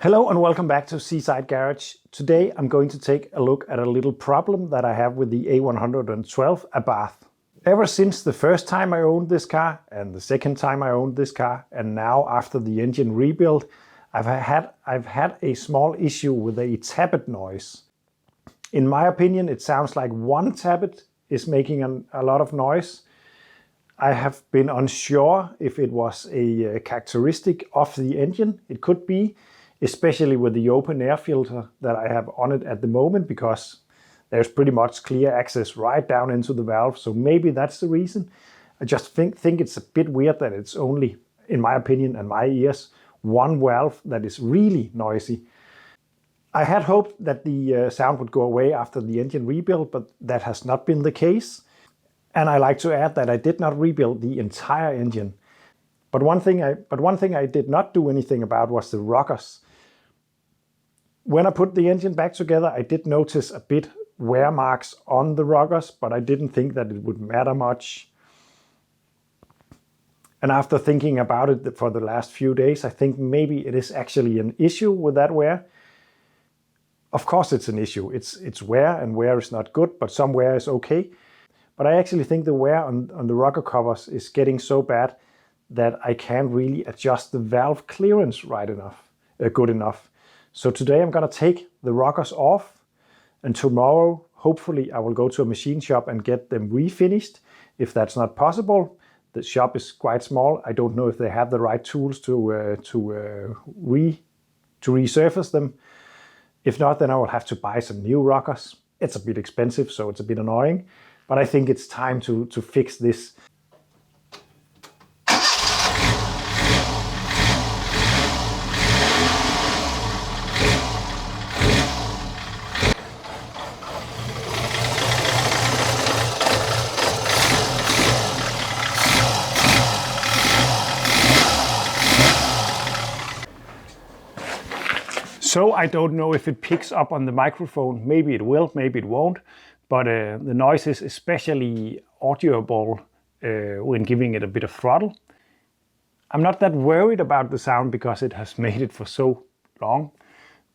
Hello and welcome back to Seaside Garage. Today I'm going to take a look at a little problem that I have with the A112 Abarth. Ever since the first time I owned this car and the second time I owned this car and now after the engine rebuild, I've had a small issue with a tappet noise. In my opinion, it sounds like one tappet is making a lot of noise. I have been unsure if it was a characteristic of the engine. It could be, especially with the open air filter that I have on it at the moment, because there's pretty much clear access right down into the valve. So maybe that's the reason. I just think it's a bit weird that it's only, in my opinion and my ears, one valve that is really noisy. I had hoped that the sound would go away after the engine rebuild, but that has not been the case. And I like to add that I did not rebuild the entire engine. But one thing I did not do anything about was the rockers. When I put the engine back together, I did notice a bit wear marks on the rockers, but I didn't think that it would matter much. And after thinking about it for the last few days, I think maybe it is actually an issue with that wear. Of course it's an issue. It's wear, and wear is not good, but some wear is okay. But I actually think the wear on the rocker covers is getting so bad that I can't really adjust the valve clearance good enough. So today I'm going to take the rockers off, and tomorrow hopefully I will go to a machine shop and get them refinished. If that's not possible, the shop is quite small. I don't know if they have the right tools to resurface them. If not, then I will have to buy some new rockers. It's a bit expensive, so it's a bit annoying, but I think it's time to fix this. So I don't know if it picks up on the microphone. Maybe it will, maybe it won't. But the noise is especially audible when giving it a bit of throttle. I'm not that worried about the sound because it has made it for so long.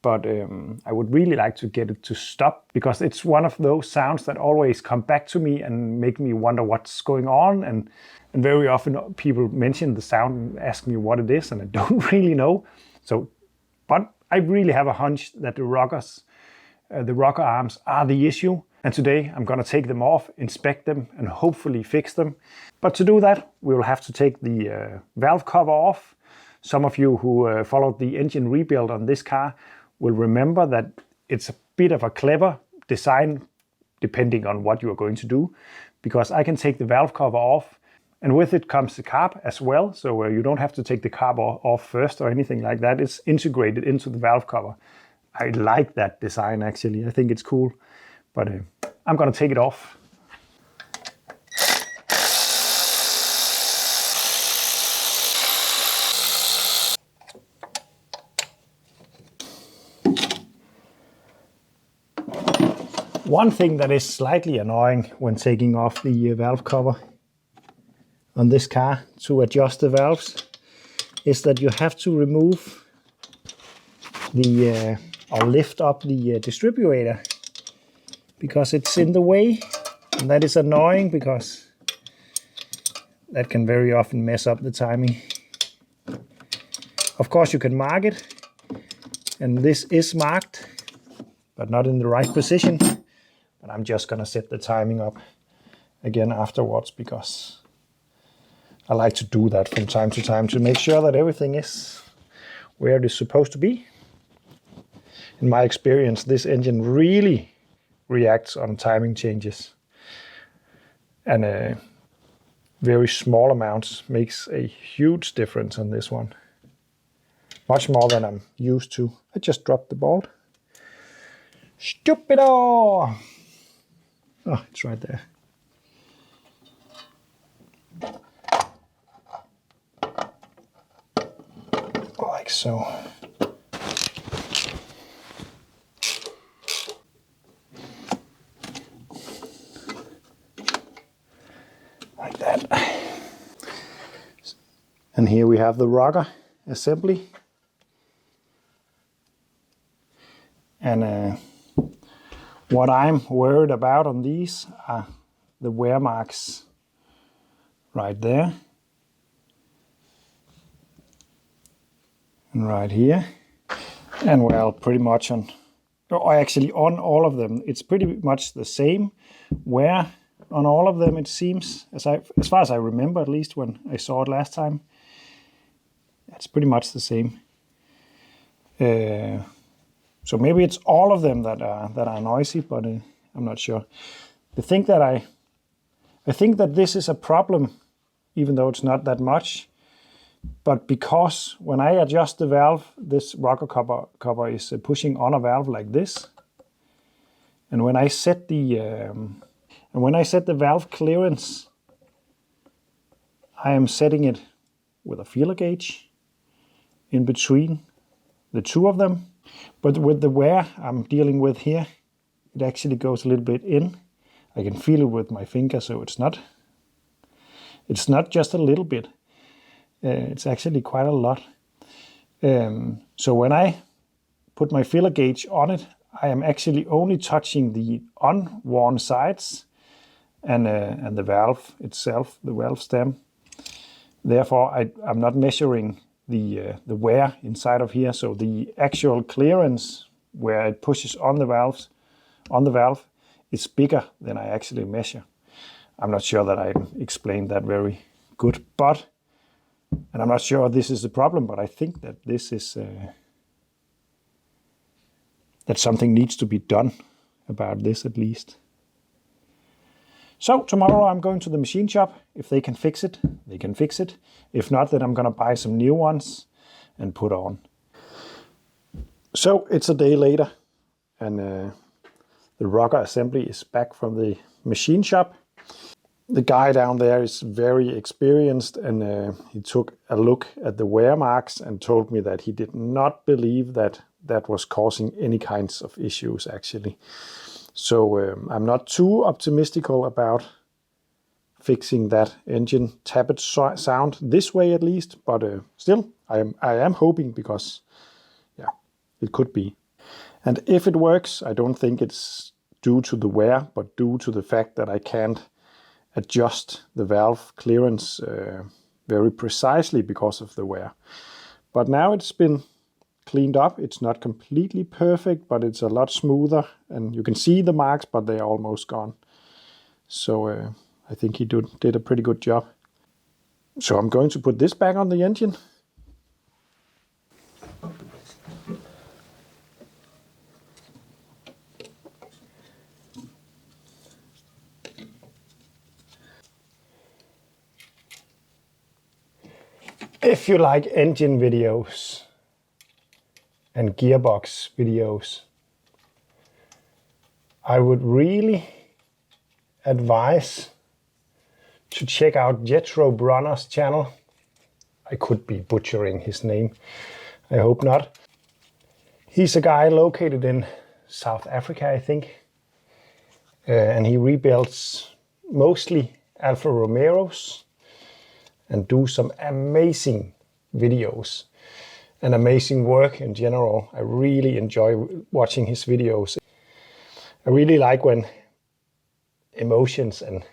But I would really like to get it to stop, because it's one of those sounds that always come back to me and make me wonder what's going on. And very often people mention the sound and ask me what it is, and I don't really know. But I really have a hunch that the rocker arms are the issue. And today I'm going to take them off, inspect them, and hopefully fix them. But to do that, we will have to take the valve cover off. Some of you who followed the engine rebuild on this car will remember that it's a bit of a clever design, depending on what you are going to do, because I can take the valve cover off, and with it comes the carb as well, so you don't have to take the carb off first or anything like that. It's integrated into the valve cover. I like that design, actually. I think it's cool, but I'm going to take it off. One thing that is slightly annoying when taking off the valve cover on this car to adjust the valves is that you have to remove or lift up the distributor, because it's in the way, and that is annoying because that can very often mess up the timing. Of course you can mark it, and this is marked but not in the right position, but I'm just gonna set the timing up again afterwards, because I like to do that from time to time to make sure that everything is where it is supposed to be. In my experience, this engine really reacts on timing changes, and very small amounts makes a huge difference on this one. Much more than I'm used to. I just dropped the bolt. Stupido! Oh, it's right there. Like so. Like that. And here we have the rocker assembly. And what I'm worried about on these are the wear marks right there and right here, and well, pretty much on, or actually on all of them, it's pretty much the same wear on all of them, it seems, as far as I remember, at least when I saw it last time. It's pretty much the same. So maybe it's all of them that are noisy, but I'm not sure. I think that this is a problem, even though it's not that much. But because when I adjust the valve, this rocker cover is pushing on a valve like this, and when I set the valve clearance, I am setting it with a feeler gauge in between the two of them. But with the wear I'm dealing with here, it actually goes a little bit in. I can feel it with my finger, so it's not just a little bit. It's actually quite a lot. So when I put my feeler gauge on it, I am actually only touching the unworn sides and the valve itself, the valve stem. Therefore, I'm not measuring the wear inside of here. So the actual clearance where it pushes on the valve is bigger than I actually measure. I'm not sure that I explained that very good, and I'm not sure this is the problem, but I think that this is that something needs to be done about this at least. So tomorrow I'm going to the machine shop. If they can fix it, they can fix it. If not, then I'm gonna buy some new ones and put on. So it's a day later, and the rocker assembly is back from the machine shop. The guy down there is very experienced, and he took a look at the wear marks and told me that he did not believe that was causing any kinds of issues actually. So I'm not too optimistical about fixing that engine tappet sound this way at least, but still I am hoping, because yeah, it could be. And if it works, I don't think it's due to the wear, but due to the fact that I can't adjust the valve clearance very precisely because of the wear. But now it's been cleaned up. It's not completely perfect, but it's a lot smoother, and you can see the marks, but they are almost gone. So I think he did a pretty good job. So I'm going to put this back on the engine. If you like engine videos and gearbox videos, I would really advise to check out Jethro Bronners' channel. I could be butchering his name, I hope not. He's a guy located in South Africa, I think, and he rebuilds mostly Alfa Romeos and do some amazing videos and amazing work in general. I really enjoy watching his videos. I really like when emotions and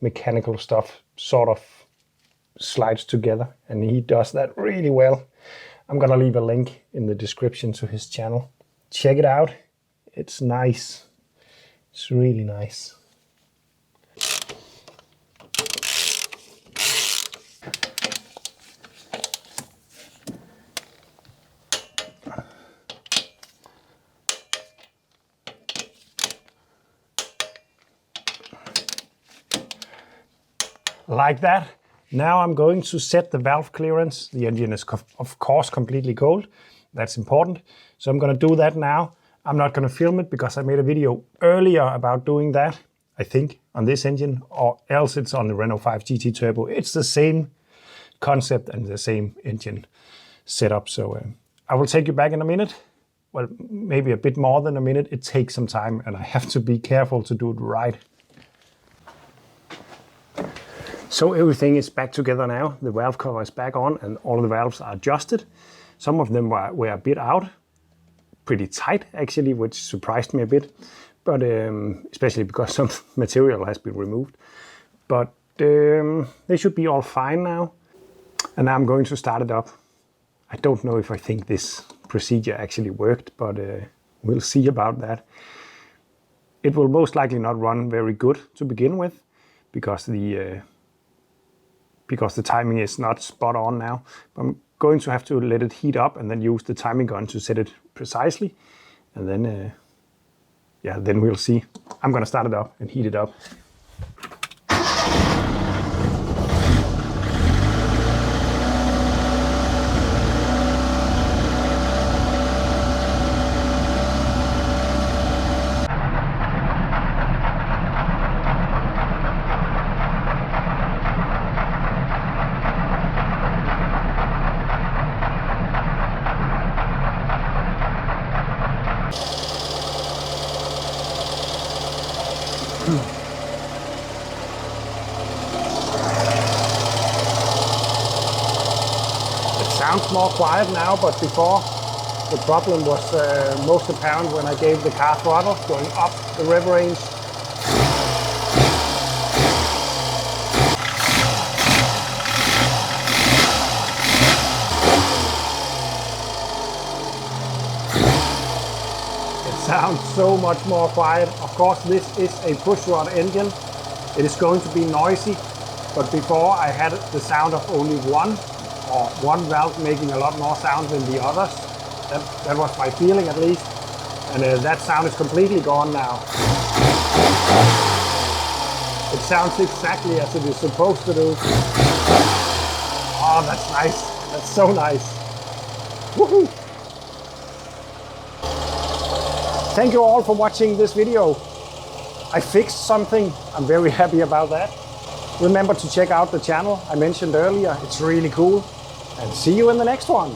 mechanical stuff sort of slides together, and he does that really well. I'm gonna leave a link in the description to his channel. Check it out. It's nice. It's really nice. Like that. Now I'm going to set the valve clearance. The engine is of course completely cold. That's important. So I'm going to do that now. I'm not going to film it because I made a video earlier about doing that, I think, on this engine, or else it's on the Renault 5 GT Turbo. It's the same concept and the same engine setup. So I will take you back in a minute. Well, maybe a bit more than a minute. It takes some time, and I have to be careful to do it right. So everything is back together now. The valve cover is back on and all of the valves are adjusted. Some of them were a bit out, pretty tight actually, which surprised me a bit, but especially because some material has been removed. But they should be all fine now. And now I'm going to start it up. I don't know if I think this procedure actually worked, but we'll see about that. It will most likely not run very good to begin with, because the timing is not spot on now. I'm going to have to let it heat up and then use the timing gun to set it precisely. And then, then we'll see. I'm gonna start it up and heat it up. Sounds more quiet now, but before the problem was most apparent when I gave the car throttle going up the rev range. It sounds so much more quiet. Of course, this is a pushrod engine. It is going to be noisy, but before I had the sound of only one valve making a lot more sound than the others. That was my feeling at least. And that sound is completely gone now. It sounds exactly as it is supposed to do. Oh, that's nice. That's so nice. Woohoo! Thank you all for watching this video. I fixed something. I'm very happy about that. Remember to check out the channel I mentioned earlier. It's really cool. And see you in the next one.